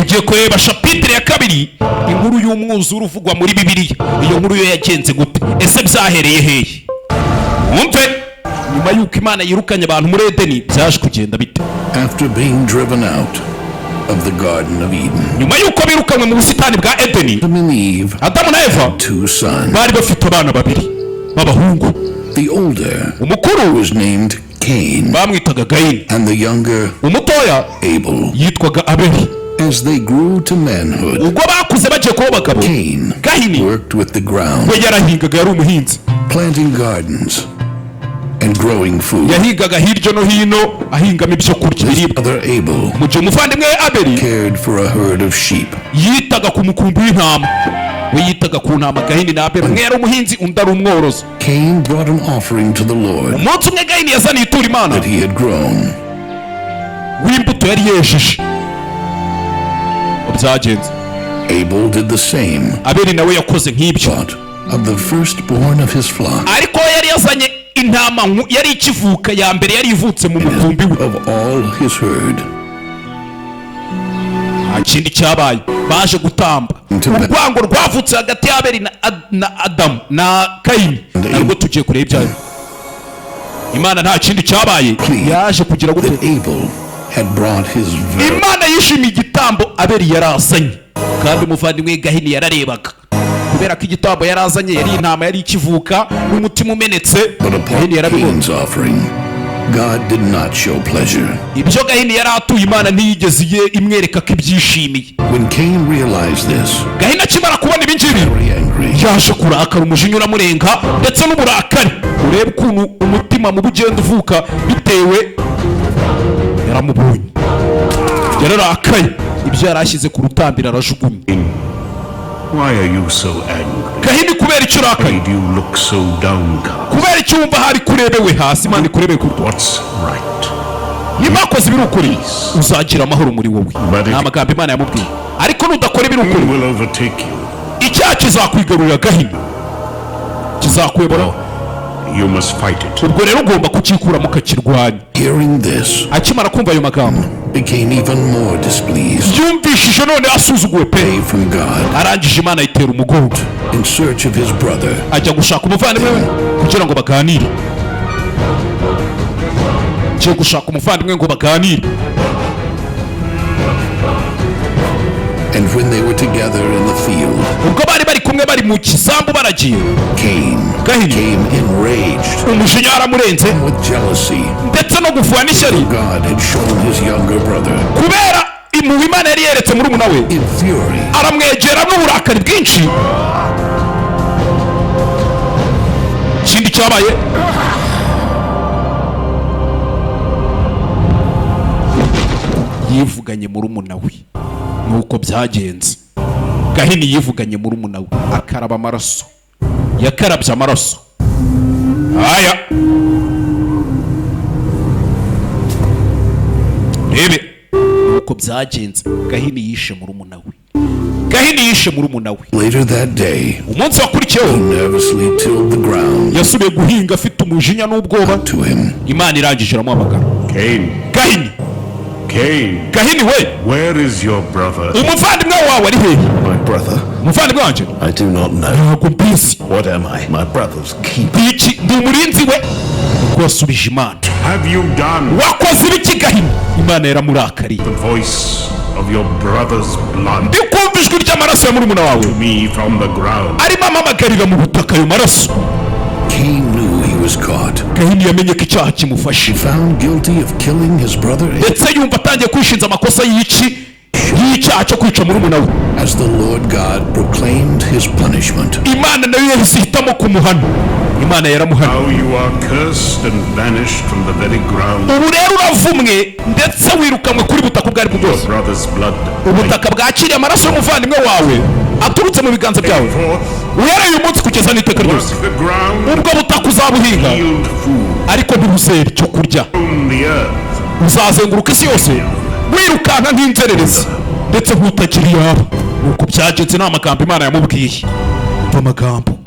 tugiye kureba chapitre ya kabiri, inkuru y'umwuzure uvugwa muri Bibiliya. Iyo nkuru yo yagenze gute? Ese byahereye hehe? Mwumve, nyuma y'uko Imana yirukanye abantu muri Edeni byaje kugenda bite? After being driven out of the Garden of Eden, nyuma y'uko birukanywe mu busitani bwa Edeni, Adamu na Eva bari bafite abana babiri b'abahungu. The older umukuru was named Cain, bamwitaga Gayini, and the younger umutoya Abel. yitwaga Abeli. As they grew to manhood, ubwo bakuze bagiye kuba abagabo, Cain worked with the ground, we yarahingaga, yari umuhinzi, planting gardens and growing food. yahingaga hirya no hino ahingamo ibyo kurya biribwa. Abel mu gihe umuvandimwe Abeli cared for a herd of sheep. yitaga ku mukumbi w'intama, we yitaga ku ntama. Gahini na Abeli, umwe yari umuhinzi, undi ari umworozi. Cain brought an offering to the Lord umunsi umwe Gahini yazaniye ituro Imana that he had grown, w'imbuto yari yejeje. byagenze, Abel did the same, Abeli nawe yakoze nk'ibyo, but of the firstborn of his flock, ariko yari yazanye intama yari ikivuka ya mbere, yari ivutse mu mukumbi we. of all his herd. nta kindi cyabaye, baje gutamba. urwango rwavutse hagati ya Abeli na Adamu na Kayini, ntabwo tugiye kureba ibyayo. Imana nta kindi cyabaye, yaje kugira ngo Imana yishimiye igitambo Abeli yarazanye, kandi umuvandimwe Gahini yararebaga, kubera ko igitambo yarazanye yari intama yari ikivuka n'umutima umenetse. Gahini yarabibonye. God did not show pleasure. ibyo Gahini yari atuye Imana ntiyigeze imwereka ko ibyishimiye. When Cain realized this, Gahini akimara kubona ibi ngibi yaje kurakara, umujinya uramurenga ndetse n'uburakari. urebe ukuntu umutima mu bugenda uvuka bitewe, yaramubonye, yararakaye, ibyo yari ashyize ku rutambiro arajugunya. Why are you so angry? Gahini, kubera icyo urakaye? Why do you look so downcast? kubera icyo wumva hari kurebewe hasi, Imana ikurebeye ku rutugu? What's right? niba wakoze ibiri ukuri uzagira amahoro muri wowe. ni amagambo Imana yamubwiye. ariko nudakora ibiri ukuri, icyaha kizakwigarurira. Gahini, kizakwebora. You must fight it. ubwo rero ugomba kukikuramo ukakirwanya. Hearing this, akimara kumva ayo magambo, became even more displeased. yumvishije none asuzuguwe pe. From God, arangije Imana ayitera umugongo, in search of his brother, ajya gushaka umuvandimwe we kugira ngo baganire. ajya gushaka umuvandimwe ngo baganire. and when they were together in the field, ubwo bari bari kumwe bari mu kisambu baragiye, Cain came enraged umujinya waramurenze with jealousy, ndetse no gufuha n'ishyari, God had shown his younger brother. kubera impuhwe Imana yari yeretse murumuna we. In fury, aramwegera n'uburakari bwinshi. ikindi cyabaye, yivuganye murumuna we. nuko byagenze, Gahini yivuganye murumuna we, akaraba amaraso, yakarabye amaraso. aya rebe nuko byagenze, Gahini yishe murumuna we. Gahini yishe murumuna we. Later that day, umunsi wakurikiyeho, nervously tilled the ground. yasubiye guhinga afite umujinya n'ubwoba. To him, Imana irangije iramuhamagara. Gahini, Gahini we, where is your brother? umuvandimwe wawe ari hehe? My brother? umuvandimwe wanjye? I do not know. ntabwo mbizi. What am I? My brother's keeper. ndi umurinzi we. nuko yasubije Imana. Have you done? wakoze ibiki Gahini? Imana yaramurakariye. The voice of your brother's blood. ndikumva ijwi ry'amaraso ya murumuna wawe. To me from the ground. arimo amamagarira mu butaka ayo maraso. Cain knew he was caught. Gahini yamenye ko icyaha kimufashe. Found guilty of killing his brother. ndetse yumva atangiye kwishinza amakosa y'icyaha cyo kwica murumuna we. As the Lord God proclaimed his punishment. Imana nayo yahise ihitamo kumuhana. Imana yaramuhana. How you are cursed and banished from the very ground. ubu rero uravumwe ndetse wirukanwe kuri butaka ubwo ari bwo bwose. ubutaka bwakiriye amaraso y'umuvandimwe wawe aturutse mu biganza byawe. uhereye uyu munsi kugeza n'iteka ryose, ubwo butaka uzabuhinga ariko ntibuzere icyo kurya. uzazenguruka isi yose wirukanka nk'inzererezi ndetse nk'utagira iyaba. nuko byagenze, ni amagambo Imana yamubwiye. umva amagambo.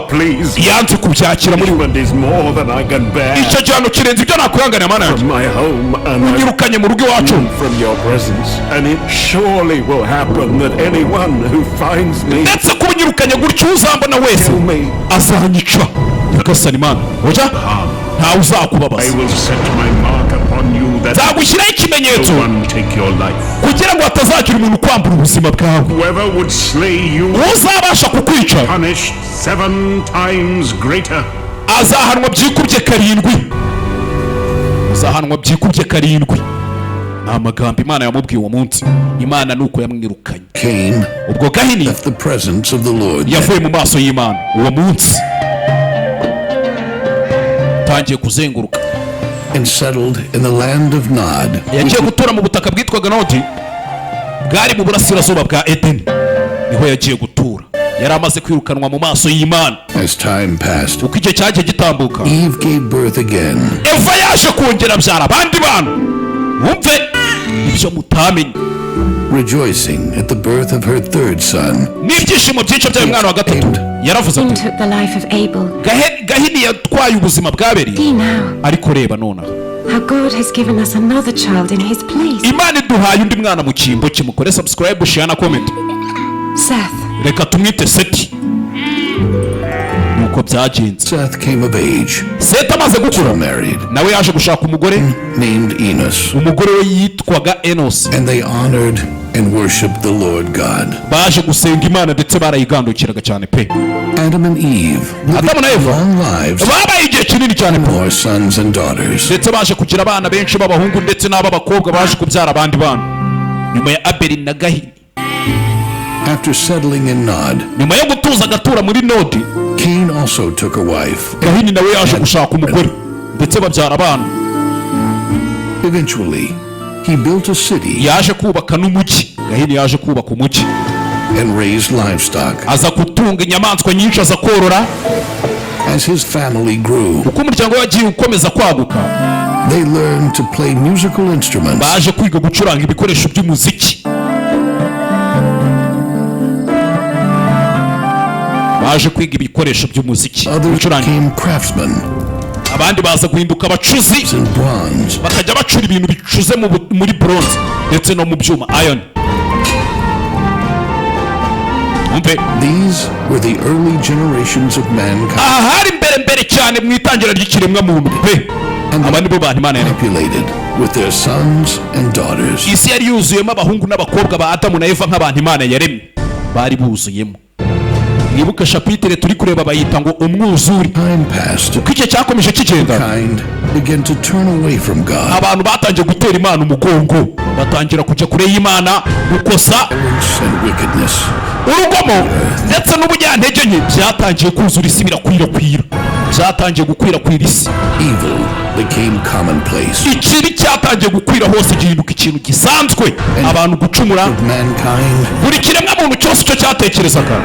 please. yanze kubyakira muri Punishment is more than I can bear. icyo gihano kirenze ibyo nakwihanganira mana yanjye. From my home and unyirukanye mu rugo iwacu from your presence, and it surely will happen that anyone who finds me ndetse kuba unyirukanye gutyo uzambona wese kill me. azanyica. nyagasani mana oya ntawe uzakubabaza. I will set my mark upon you that nzagushyiraho ikimenyetso no one take your life. kugira ngo hatazagira umuntu kwambura ubuzima bwawe. Whoever would slay you uzabasha kukwica punished 7 times greater. azahanwa byikubye karindwi. azahanwa byikubye karindwi. ni amagambo imana yamubwiye uwo munsi. imana ni uko yamwirukanye. Cain ubwo gahini left the presence of the Lord yavuye mu maso y'imana uwo munsi. tangiye kuzenguruka and settled in the land of Nod. yagiye gutura mu butaka bwitwaga Nodi bwari mu burasirazuba bwa Edeni. niho yagiye gutura. yari amaze kwirukanwa mu maso y'imana. As time passed, uko igihe cyagiye gitambuka Eve gave birth again. eva yaje kongera abyara abandi bantu. wumve ibyo mutamenye. Rejoicing at the birth of her 3rd son, n'ibyishimo byinshi by'uyu mwana wa gatatu. yaravuze Cain ati took the life of Abel. gahini yatwaye ubuzima bw'abeli. See now ariko reba nonaha how God has given us another child in his place. imana iduhaye undi mwana mu cyimbo cye. mukore subscribe, share na comment. Seth. reka tumwite Seti. nuko byagenze. Seth came of age, Seti amaze gukura married, nawe yaje gushaka umugore. named Enos, umugore we yitwaga Enosi. and they honored and worshiped the Lord God. baje gusenga imana ndetse barayigandukiraga cyane pe. Adam and Eve Adamu na lived Eva long lives, babaye igihe kinini cyane pe. more sons and daughters. ndetse baje kugira abana benshi b'abahungu ndetse n'ab'abakobwa. baje kubyara abandi bana nyuma ya Abeli na Gahini. After settling in Nod, nyuma yo gutuza agatura muri Nodi, Cain also took a wife. Gahini nawe yaje gushaka umugore ndetse babyara abana. Eventually, he built a city yaje kubaka n'umujyi. Gahini yaje kubaka umujyi and raised livestock. aza gutunga inyamaswa nyinshi aza korora. As his family grew, uko umuryango we wagiye ukomeza kwaguka they learned to play musical instruments baje kwiga gucuranga ibikoresho by'umuziki. baje kwiga ibikoresho by'umuziki Others gucuranga. became craftsmen abandi baza guhinduka abacuzi in bronze. bakajya bacura ibintu bicuze muri bronze ndetse no mu byuma iron. These were the early generations of mankind, aha hari mbere cyane mu itangira ry'ikiremwa muntu pe. aba nibo bantu imana yaremye. populated with their sons and daughters. isi yari yuzuyemo abahungu n'abakobwa ba Adamu na Eva nk'abantu imana yaremye. bari buzuyemo. mwibuke shapitire turi kureba bayita ngo umwuzure. Time passed. uko icyo cyakomeje kigenda Kind began to turn away from God. abantu batangiye gutera imana umugongo. batangira kujya kure y'imana gukosa. Violence and wickedness. urugomo ndetse n'ubunyantege nke byatangiye kuzura isi birakwirakwira. byatangiye gukwirakwira isi. Evil became commonplace. ikibi cyatangiye gukwira hose gihinduka ikintu gisanzwe. abantu gucumura. Mankind buri kiremwa muntu cyose icyo cyatekerezaga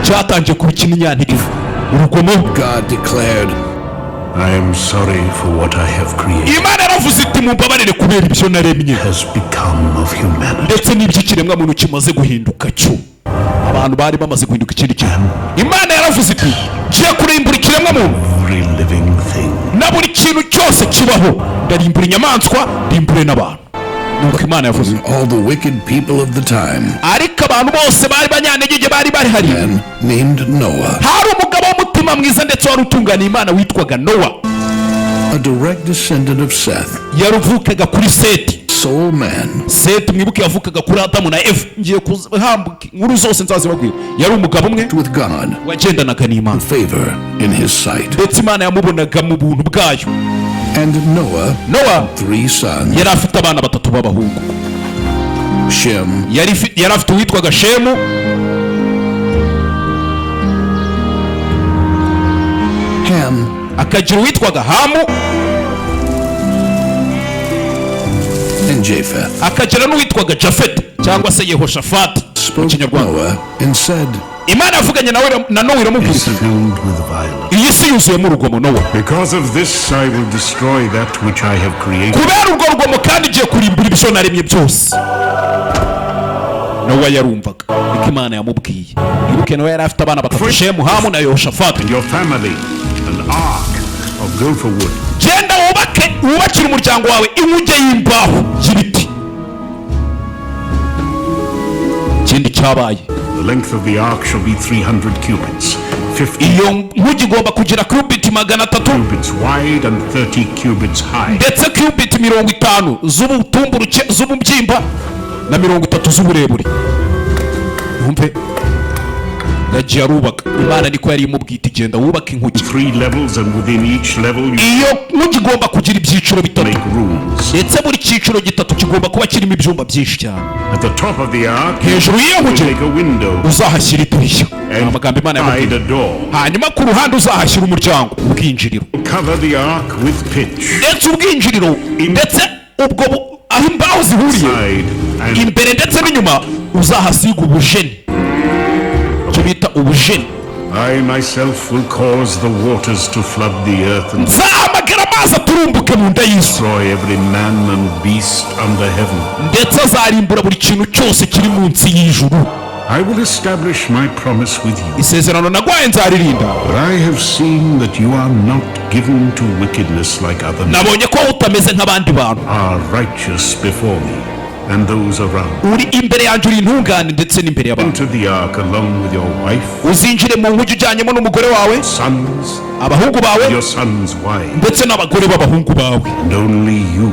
cyatangiye kuba ikinyantege. urugomo. God declared, I am sorry for what I have created imana yaravuze iti mumbabarire kubera ibyo naremye has become of humanity. ndetse n'ibyo ikiremwa muntu kimaze guhinduka cyo. abantu bari bamaze guhinduka ikindi kintu. imana yaravuze iti ngiye kurimbura ikiremwa muntu Every living thing. na buri kintu cyose kibaho. ndarimbura inyamaswa ndimbure n'abantu. nuko imana yavuze. All the wicked people of the time, ariko abantu bose bari banyantege bari bahari. man named Noah, hari umugabo w'umutima mwiza ndetse wari utunganiye imana witwaga Nowa. a direct descendant of Seth, yaruvukaga kuri Seti. soul man, Seti mwibuke yavukaga kuri Adamu na Eva. ngiye kuhambuka inkuru zose nzazibabwira. yari umugabo umwe with God, wagendanaga n'imana favor in his sight. ndetse imana yamubonaga mu buntu bwayo. And Noah, Nowa 3 sons, yari afite abana batatu b'abahungu. Shem, yari afite uwitwaga Shemu, Ham, akagira uwitwaga Hamu, and Japheth. akagira n'uwitwaga Jafeti cyangwa se Yehoshafati mu Spoke kinyarwanda. Noah and said, imana yavuganye na Nowa iramubwira iti filled with violence. iyi si yuzuyemo urugomo Nowa. Because of this I will destroy that which I have created. kubera urwo rugomo kandi igiye kurimbura ibyo naremye byose. Nowa yarumvaga niko Imana yamubwiye. Ibuke Nowa yari afite abana batatu, Shemu, Hamu na Yehoshafati. And your family an ark of gopher wood. Genda wubakire umuryango wawe inkuge y'imbaho y'ibiti. Ikindi cyabaye, The length of the ark shall be 300 cubits, 50 iyo nkuge igomba kugira cubit 300 cubits wide and 30 cubits high. ndetse cubit 50 z'ubutumburuke z'umubyimba na 30 z'uburebure. Numve yagiye arubaka. Imana niko yari imubwita, igenda wubaka inkuge. 3 levels, and within each level you Iyo nkuge igomba kugira ibyiciro bitatu, make rooms. ndetse buri cyiciro gitatu kigomba kuba kirimo ibyumba byinshi cyane. At the top of the ark, Hejuru y'iyo you nkuge make a window uzahashyira idirishya, and amagambo Imana hide yamubwiye. a door. Hanyuma ku ruhande uzahashyira umuryango, ubwinjiriro. Cover the ark with pitch. Ndetse ubwinjiriro ndetse ubwo aho imbaho zihuriye Side and imbere ndetse n'inyuma uzahasiga ubujeni, icyo bita ubujeni. I myself will cause the waters to flood the earth and Nzahamagara amazi aturumbuke mu nda y'isi, destroy every man and beast under heaven. ndetse azarimbura buri kintu cyose kiri munsi y'ijuru. I will establish my promise with you. Isezerano nagwaye nzaririnda. But I have seen that you are not given to wickedness like other men, Nabonye ko utameze nk'abandi bantu, are righteous before me and those around. uri imbere yanjye, uri intungane ndetse n'imbere y'abantu. Enter the ark along with your wife, Uzinjire mu nkuge ujyanyemo n'umugore wawe, sons, abahungu bawe your sons' wives, ndetse n'abagore b'abahungu bawe. and only you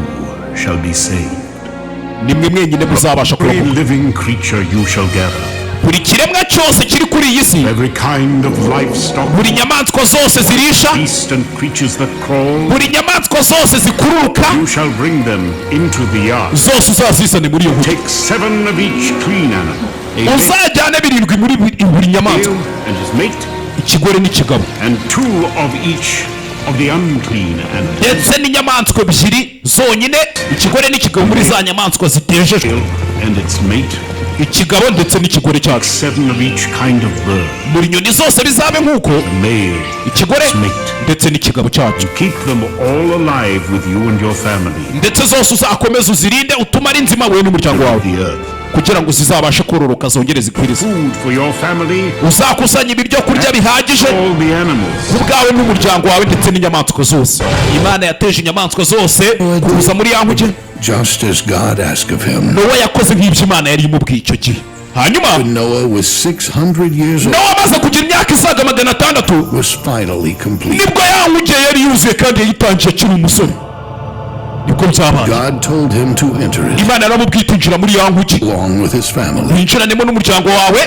shall be saved. Nimwe mwenyine muzabasha Every kurokoka. living creature you shall gather, Buri kiremwa cyose kiri kuri iyi si, every kind of livestock, buri nyamaswa zose zirisha, beast and creatures that crawl, buri nyamaswa zose zikururuka, you shall bring them into the ark. zose uzazizane muri iyo nkuge. Take 7 of each clean animal, a male Uzajyane 7 muri buri nyamaswa, and his mate, ikigore n'ikigabo, and 2 of each of the unclean animal, ndetse n'inyamaswa 2 zonyine, ikigore n'ikigabo muri za nyamaswa zitejejwe, and its mate, ikigabo ndetse n'ikigore cyacu. 7 of each kind of bird, Muri nyoni zose bizabe nk'uko, male, ikigore its mate. ndetse n'ikigabo cyacu. Keep them all alive with you and your family, Ndetse zose uzakomeza uzirinde, utuma ari nzima wowe n'umuryango wawe, the earth. kugira ngo zizabashe kororoka zongere zikwirize. Food for your family, Uzakusanya ibiryo kurya bihagije all the animals, ubwawe n'umuryango wawe ndetse n'inyamaswa zose. Imana yateje inyamaswa zose kuza muri ya nkuge. just as God asked of him. Nowa yakoze nk'ibyo Imana yari imubwiye icyo gihe. Hanyuma Noah was 600 years old, Nowa amaze kugira imyaka isaga 600 was finally complete. nibwo ya nkuge yari yuzuye kandi yayitangiye akiri umusore. Nibwo byabaye. God told him to enter it Imana yaramubwiye iti injira muri ya nkuge, along with his family. winjiranemo n'umuryango wawe.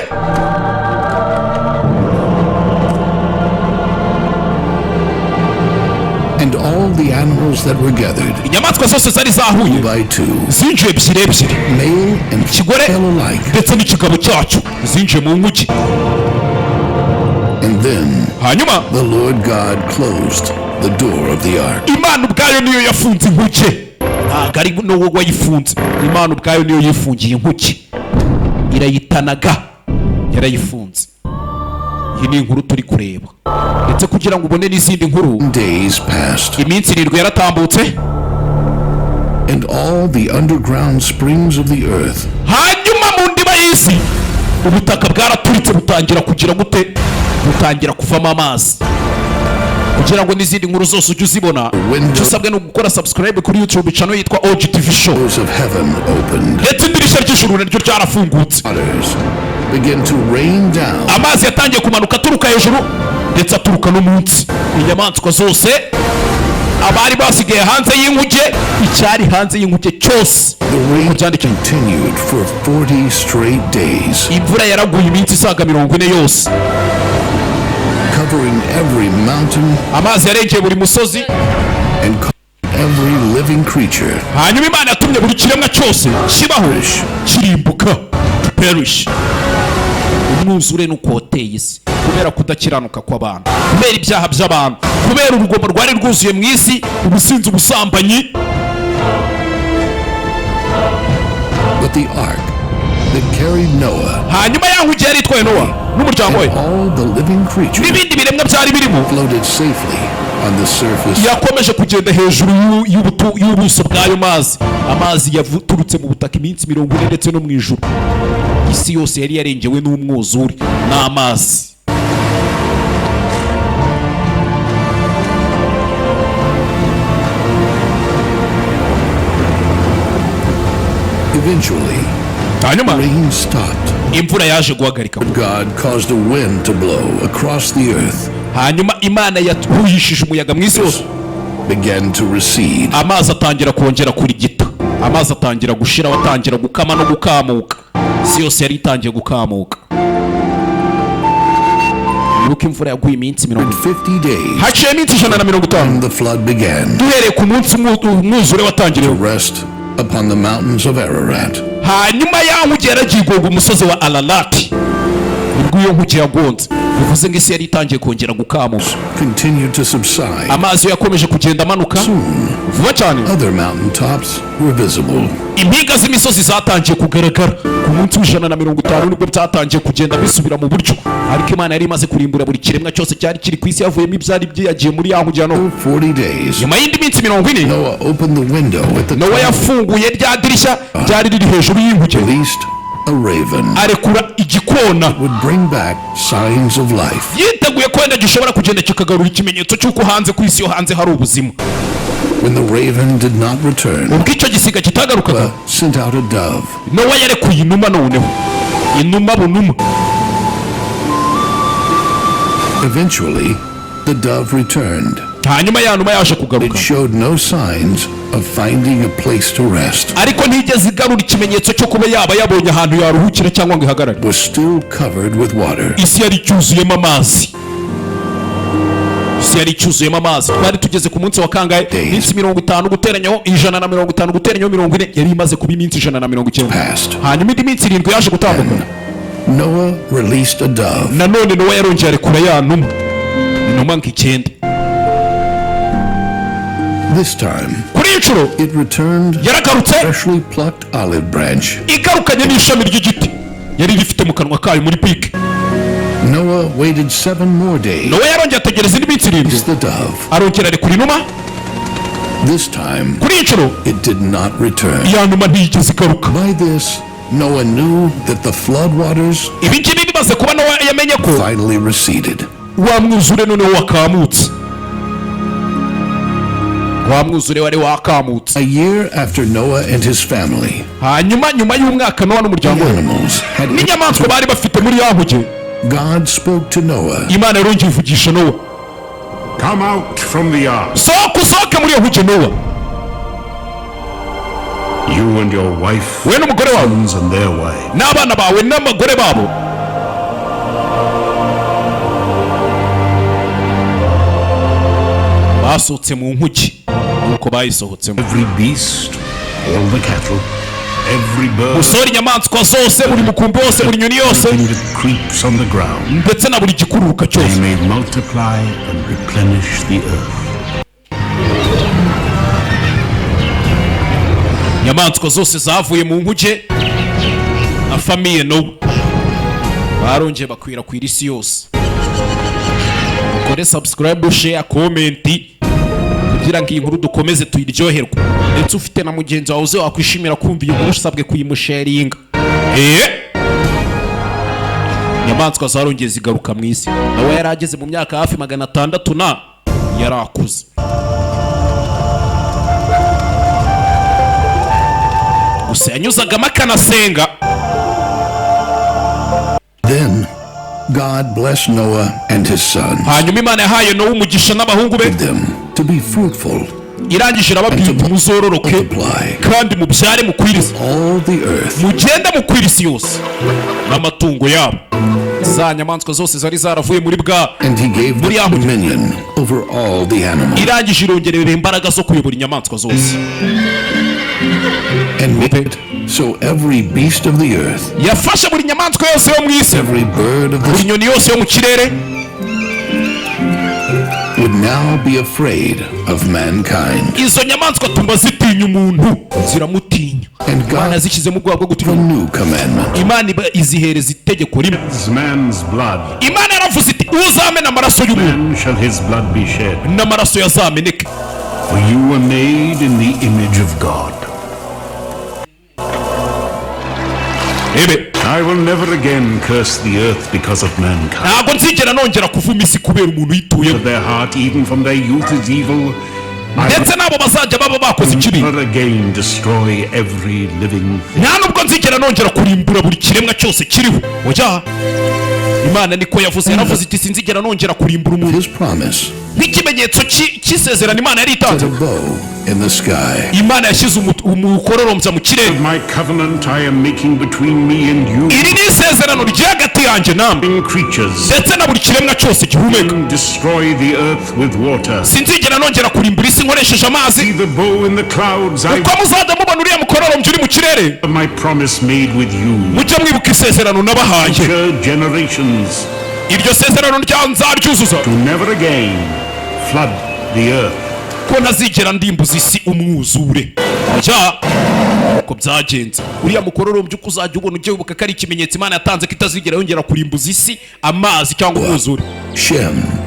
And all the animals that were gathered, Inyamaswa zose zari zahuye by 2, zinjiye ebyiri, male and ikigore female alike. ndetse n'ikigabo cyacu zinjiye mu nkuge. And then Hanyuma the Lord God closed the door of the ark. Imana ubwayo niyo yafunze inkuge, ntabwo ari Nowa wayifunze. Imana ubwayo niyo yifungiye inkuge, irayitanaga, yarayifunze. Iyi ni inkuru turi kureba, ndetse kugira ngo ubone n'izindi nkuru, Days passed, iminsi 7 yaratambutse. and all the underground springs of the earth Hanyuma mu ndiba y'isi ubutaka bwaraturitse butangira kugira gute, butangira kuvamo amazi. Kugira ngo n'izindi nkuru zose ujye uzibona, icyo usabwa ni ugukora subscribe kuri YouTube channel yitwa OG-TV show. doors of heaven opened. Ndetse idirishya ry'ijuru naryo ryarafungutse, Waters began to rain down amazi yatangiye kumanuka aturuka hejuru ndetse aturuka no munsi. Inyamaswa zose, abari basigaye hanze y'inkuge, icyari hanze y'inkuge cyose. The rain continued for 40 straight days, Imvura yaraguye iminsi isaga 40 yose, covering every mountain amazi yarengeye buri musozi. and covering every living creature. Hanyuma Imana yatumye buri kiremwa cyose kibaho kirimbuka, to perish. Umwuzure nuko wateye isi kubera kudakiranuka kw'abantu, kubera ibyaha by'abantu, kubera urugomo rwari rwuzuye mu isi, ubusinzi, ubusambanyi. But the ark that carried Noah Hanyuma ya nkuge yari itwaye Nowa n'umuryango we and all the living creatures n'ibindi biremwa byari birimo, floated safely on the surface yakomeje kugenda hejuru y'ubuso bw'ayo mazi, amazi yaturutse mu butaka iminsi 40 ndetse no mu ijuru. Isi yose yari yarengewe n'umwuzure n'amazi. Eventually, rain stopped. Imvura yaje guhagarika. God caused a wind to blow across the earth. Hanyuma Imana yatuhishije umuyaga mw'isi yose. Began to recede. Amazi atangira kongera kurigita. Amazi atangira gushira, watangira gukama no gukamuka. Isi yose yari itangiye gukamuka. Nuko imvura yaguye iminsi 50 days. Haciye iminsi 150. The flood began. Duhereye ku munsi umwuzure watangiriye. To rest upon the mountains of Ararat. Hanyuma yankuge yaragigoga umusozi wa Ararati. Nibwo iyo nkuge yagonze. Bivuze ngo isi yari itangiye kongera gukamuka. Continued to subside. Amazi yakomeje kugenda amanuka. Vuba cyane. Other mountain tops were visible. Impinga z'imisozi zatangiye kugaragara. Ku munsi w'150 nibwo byatangiye kugenda bisubira mu buryo. Ariko Imana yari imaze kurimbura buri kiremwa cyose cyari kiri ku isi, yavuyemo ibyari byagiye muri yankuge no. 40 days. Nyuma y'indi minsi 40. Noah opened the window at the Nowa yafunguye rya dirishya ryari riri hejuru y'inkuge. A raven arekura igikona would bring back signs of life. Yiteguye kwenda gishobora kugenda kikagarura ikimenyetso cy'uko hanze ku isi yo hanze hari ubuzima. When the raven did not return, ubwo icyo gisiga kitagarukaga, sent out a dove. Nowa yarekuye inuma, noneho inuma bunuma. Eventually, the dove returned. Hanyuma ya numa yaje kugaruka. It showed no signs of finding a place to rest. Ariko ntigeze igarura ikimenyetso cyo kuba yaba yabonye ahantu yaruhukira cyangwa ngo ihagarare. Was still covered with water. Isi yari cyuzuyemo amazi. Isi yari cyuzuyemo amazi. Twari tugeze ku munsi wa kangahe? Iminsi 50 guteranyaho 150 guteranyaho 40 yari imaze kuba iminsi 190. Hanyuma indi minsi 7 yaje gutambuka. Noah released a dove. Nanone Nowa yarongeye arekura ya numa. Inuma nk'icyenda. This time, it returned freshly plucked olive branch. Noah waited 7 more days. It's the dove. This time, it did not return. By this, Noah knew that the flood waters finally receded. A year after Noah and his family, God spoke to Noah. Come out from the ark. You and your wife, sons and their wives. Every beast, all the cattle, every bird, everything that creeps on the ground, they may multiply and replenish the earth. Inyamaswa zose zavuye mu nkuge na famiye Nowa barongeye bakwirakwira isi yose. Ukore subscribe, share, comment kugira ngo iyi nkuru dukomeze tuyiryoherwe, ndetse ufite na mugenzi wawe uze wakwishimira kumva iyi nkuru usabwe kuyimusharinga. Inyamaswa zarongeye zigaruka mu isi. Nowa yarageze mu myaka hafi 600 na yarakuze. Gusa yanyuzagamo akanasenga. Then God blessed Noah and his sons. Hanyuma Imana yahaye Nowa umugisha n'abahungu be to be fruitful. Irangije irababwira muzororoke kandi mubyare mukwirize mugenda mukwira isi yose n'amatungo yabo. Za nyamaswa zose zari zaravuye muri bwa muri ya irangije irongerera imbaraga zo kuyobora inyamaswa zose. And made it so every beast of the earth, yafashe buri nyamaswa yose yo mu isi, buri nyoni yose yo mu kirere, would now be afraid of mankind. Izo nyamaswa tumba zitinya umuntu, ziramutinya. Imana zishyize mu bwabo bwo gutinya. Imana izihereza itegeko rimwe. Imana yaravuze iti uzamena amaraso y'umuntu n'amaraso yazameneke. For you were made in the image of God. I will never again curse the earth because of mankind. ntabwo nzigera nongera kuvuma isi kubera umuntu uyituyeho. Their heart even from their youth is evil. ndetse nabo bazajya baba bakoze ikibi. Never again destroy every living thing. nta nubwo nzigera nongera kurimbura buri kiremwa cyose kiriho. oya, Imana niko yavuze, yaravuze iti sinzigera nongera kurimbura umuntu. His promise. nk'ikimenyetso cy'isezerano Imana yari itanze. In the sky. Imana yashyize umukororombya mu kirere. My covenant I am making between me and you. iri ni isezerano riri hagati yanjye namwe ndetse na buri kiremwa cyose gihumeka. Destroy the earth with water. sinzigera nongera kurimbura isi nkoresheje amazi. See the bow in the clouds. uko muzajya mubona uriya mukororombya uri mu kirere. My promise made with you. mujye mwibuka isezerano nabahaye. Generations. iryo sezerano nzaryuzuza. To never again flood the earth. ko ntazigera ndimbuza isi umwuzure. uko byagenze uriya mukororombya uko uzajya ubona ujye wibuka ko ari ikimenyetso Imana yatanze ko itazigera yongera kurimbuza isi amazi cyangwa umwuzure.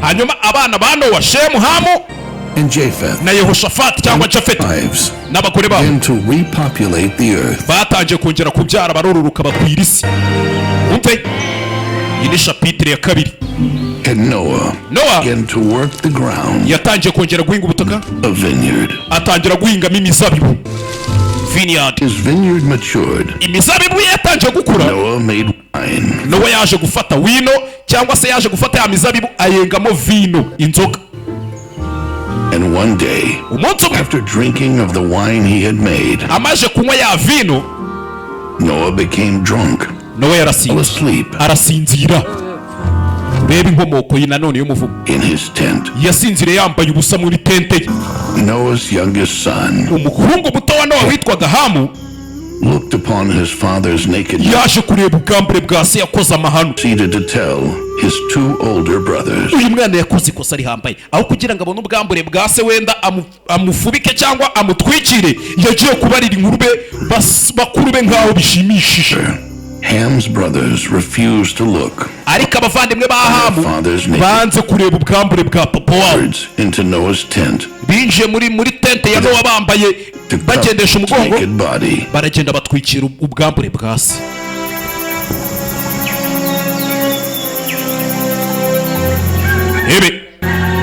hanyuma abana ba Nowa, Shemu, Hamu na Yehoshafati cyangwa Jafeti n'abagore babo batangiye kongera kubyara barororoka bakwira isi. umve, iyi ni shapitire ya kabiri. Nowa yatangiye kongera guhinga ubutaka, atangira guhingamo imizabibu. imizabibu ye yatangiye gukura. Nowa yaje gufata wino cyangwa se yaje gufata ya mizabibu ayengamo vino, inzoga. umunsi umwe amaze kunywa ya vino, Nowa arasinzira. reba inkomoko ye nanone y'umuvugo. yasinzire yambaye ubusa muri tente ye. umuhungu muto wa Nowa witwaga Hamu yaje kureba ubwambure bwa se yakoze amahano. uyu mwana yakoze ikosa rihambaye, aho kugira ngo abone ubwambure bwa se wenda amufubike cyangwa amutwikire, yagiye kubarira inkuru be bakuru be nk'aho bishimishije. Ham's brothers refused to look. ariko abavandimwe ba Hamu banze kureba ubwambure bwa papa wabo. binjiye muri tente ya Nowa bambaye bagendesha umugongo, baragenda batwikira ubwambure bwa se.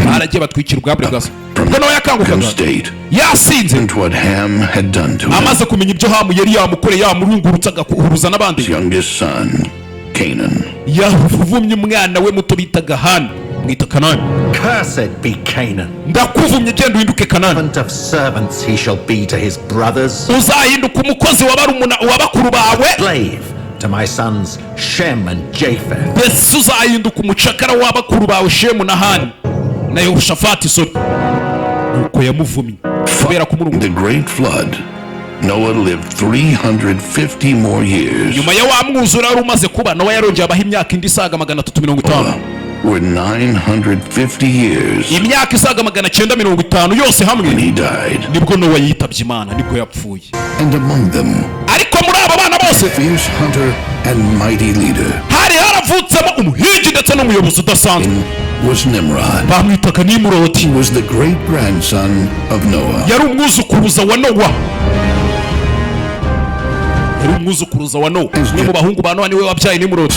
baragiye batwikira ubwambure bwa se. ubwo Nowa yakangukaga yasinze, amaze kumenya ibyo Hamu yari yamukoreye, yamurungurutse agahuruza n'abandi. yavumye umwana we muto bitaga Hana, mwita Kanani. ndakuvumye, genda uhinduke Kanani. uzahinduka umukozi wa bakuru bawe. mbese uzahinduka umucakara wa bakuru bawe Shemu na Hani na Yehoshafati. nuko yamuvumye kubera kumurunga. Noah lived 350 more years. nyuma ya wa mwuzura wari umaze kuba, Nowa yarongeye abaho imyaka indi isaga 350. Were 950 years. imyaka isaga 950 yose hamwe nibwo Nowa yitabye Imana, nibwo yapfuye. And among them, ariko muri abo bana bose, fierce hunter and mighty leader, hari haravutsemo umuhigi ndetse n'umuyobozi udasanzwe. was Nimrod. bamwitaga Nimrod. He was the great grandson of Noah. yari umwuzukuruza wa Nowa. umwe mu bahungu ba Nowa niwe wabyaye Nimrod.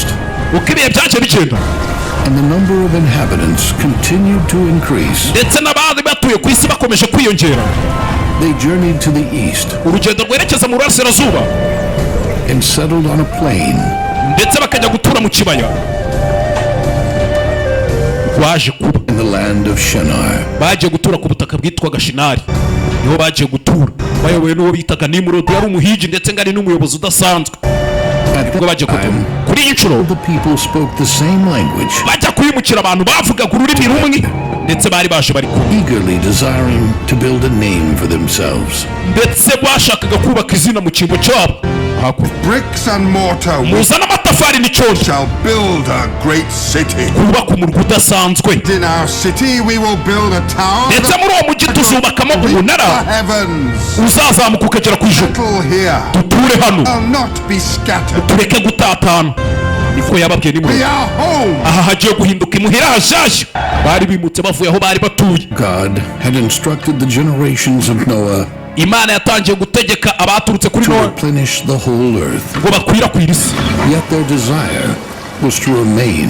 uko ibihe byaje bigenda, and the number of inhabitants continued to increase. ndetse n'abandi batuye ku isi bakomeje kwiyongera. They journeyed to the east. urugendo rwerekeza mu burasirazuba, and settled on a plain. ndetse bakajya gutura mu kibaya. baje kuba in the land of Shinar. baje gutura ku butaka bwitwaga Shinari. niho baje gutura bayobowe n'uwo bitaga Nimrod, yari umuhigi ndetse ngari n'umuyobozi udasanzwe. ubwo baje gutura kuri iyi nshuro, bajya kwimukira abantu bavugaga ururimi rumwe, ndetse bari baje bari kumwe, ndetse bashakaga kubaka izina mu cyimbo cyabo. muzana amatafari n'icyondo kubaka umurwa udasanzwe, ndetse muri uwo mujyi tuzubakamo umunara uzazamuka ukagera ku ijuru. duture hano, tureke gutatana. niko yababwiye Nimrod. aha hagiye guhinduka imuhira hashyashya. bari bimutse bavuye aho bari batuye. God had instructed the generations of Noah Imana yatangiye gutegeka abaturutse kuri to Nowa replenish the whole earth. ngo bakwirakwire isi. Yet their desire was to remain.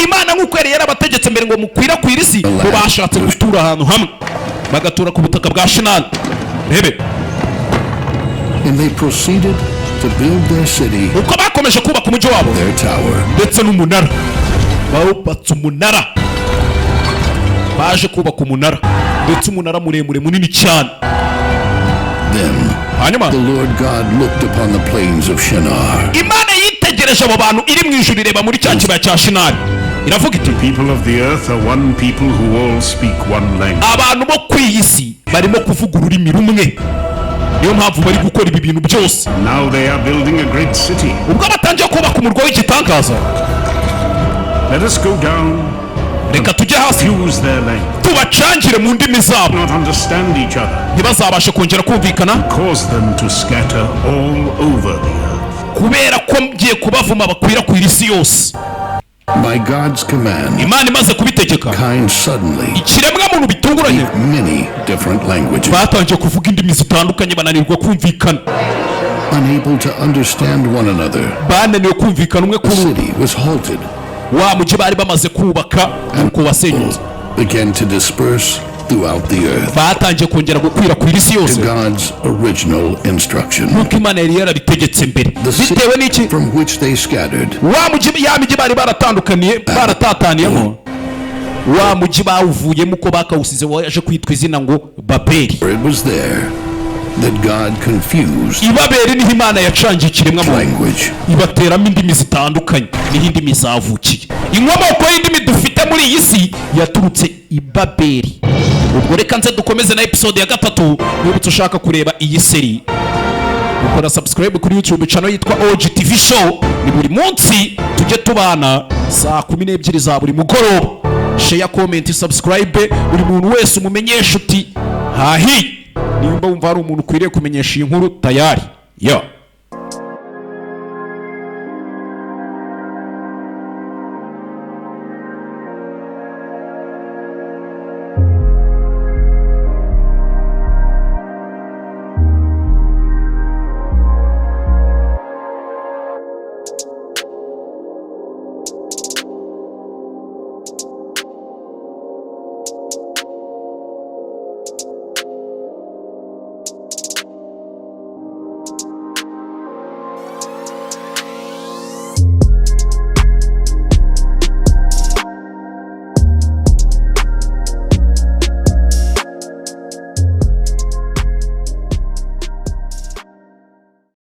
Imana nk'uko yari yarabategetse mbere ngo mukwirakwire isi, ngo bashatse gutura ahantu hamwe, bagatura ku butaka bwa Shinani. Rebe. And they proceeded to build their city, uko bakomeje kubaka umujyi wabo their tower. ndetse n'umunara. Bawubatse umunara, baje kubaka umunara ndetse umunara muremure munini cyane. Then hanyuma the Lord God looked upon the plains of Shinar. Imana yitegereje abo bantu iri mu ijuru ireba muri cya kibaya cya Shinari, iravuga iti People of the earth are one people who all speak one language. abantu bo ku isi barimo kuvuga ururimi rumwe, niyo mpamvu bari gukora ibi bintu byose. Now they are building a great city. ubwo batangiye kubaka umurwa w'igitangaza, Let us go down, reka tujye hasi use their language, tubacangire mu ndimi zabo, not understand each other, ntibazabashe kongera kumvikana, cause them to scatter all over the earth. kubera ko mgiye kubavuma bakwirakwira isi yose. By God's command, Imana imaze kubitegeka, kind suddenly ikiremwa muntu bitunguranye many different languages, batangiye kuvuga indimi zitandukanye, bananirwa kumvikana, unable to understand one another. bananiwe kumvikana umwe The kuri undi. city was halted, wa mujyi bari bamaze kubaka nuko wasenyutse, began to disperse throughout the earth batangiye kongera gukwirakwira isi to yose God's original instruction. nk'uko Imana yari yarabitegetse mbere. The city Bitewe n'iki? from which they scattered wa mujyi, ya mijyi bari baratataniyemo, wa mujyi bawuvuyemo uko bakawusize waje kwitwa izina ngo Babeli. it was there that God confused I Babeli niho Imana yacangiye ikiremwa muntu, language. ibateramo indimi zitandukanye, niho indimi zavukiye. Inkomoko y'indimi dufite muri iyi si yaturutse i Babeli. ubwo reka nze dukomeze na episode ya 3. Nibutse ushaka kureba iyi seri, ukora subscribe kuri YouTube channel yitwa OG-TV show. Ni buri munsi tujye tubana saa 12 za buri mugoroba. Share, comment, subscribe, buri muntu wese umumenyesha uti hahi nimba wumva hari umuntu ukwiriye kumenyesha iyi nkuru tayari. Yo.